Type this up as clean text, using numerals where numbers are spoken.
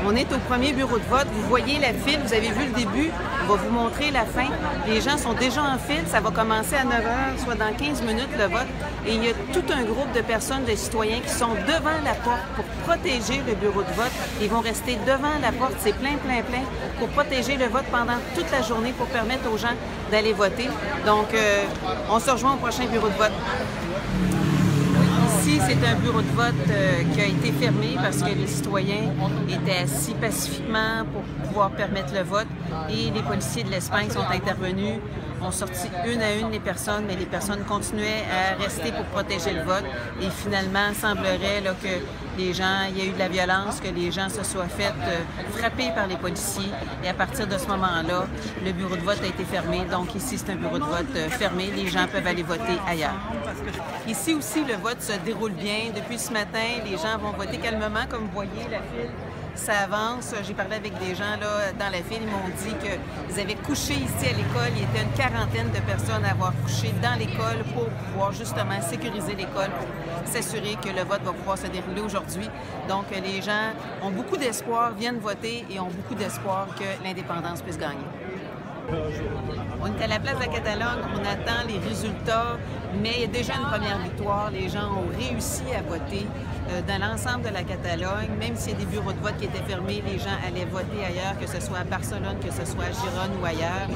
On est au premier bureau de vote. Vous voyez la file, vous avez vu le début. On va vous montrer la fin. Les gens sont déjà en file. Ça va commencer à 9 h, soit dans 15 minutes le vote. Et il y a tout un groupe de personnes, de citoyens qui sont devant la porte pour protéger le bureau de vote. Ils vont rester devant la porte, c'est plein, pour protéger le vote pendant toute la journée pour permettre aux gens d'aller voter. Donc, on se rejoint au prochain bureau de vote. Ici, c'est un bureau de vote qui a été fermé parce que les citoyens étaient assis pacifiquement pour pouvoir permettre le vote et les policiers de l'Espagne sont intervenus, ont sorti une à une les personnes, mais les personnes continuaient à rester pour protéger le vote et finalement, il semblerait là, que il y a eu de la violence, que les gens se soient fait frapper par les policiers et à partir de ce moment-là, le bureau de vote a été fermé. Donc ici, c'est un bureau de vote fermé. Les gens peuvent aller voter ailleurs. Ici aussi, le vote se déroule bien. Depuis ce matin, les gens vont voter calmement. Comme vous voyez, la file, ça avance. J'ai parlé avec des gens là, dans la file. Ils m'ont dit qu'ils avaient couché ici à l'école. Il y était une quarantaine de personnes à avoir couché dans l'école pour pouvoir justement sécuriser l'école, pour s'assurer que le vote va pouvoir se dérouler aujourd'hui. Donc, les gens ont beaucoup d'espoir, viennent voter et ont beaucoup d'espoir que l'indépendance puisse gagner. On est à la place de la Catalogne, on attend les résultats, mais il y a déjà une première victoire. Les gens ont réussi à voter dans l'ensemble de la Catalogne. Même s'il y a des bureaux de vote qui étaient fermés, les gens allaient voter ailleurs, que ce soit à Barcelone, que ce soit à Gérone ou ailleurs.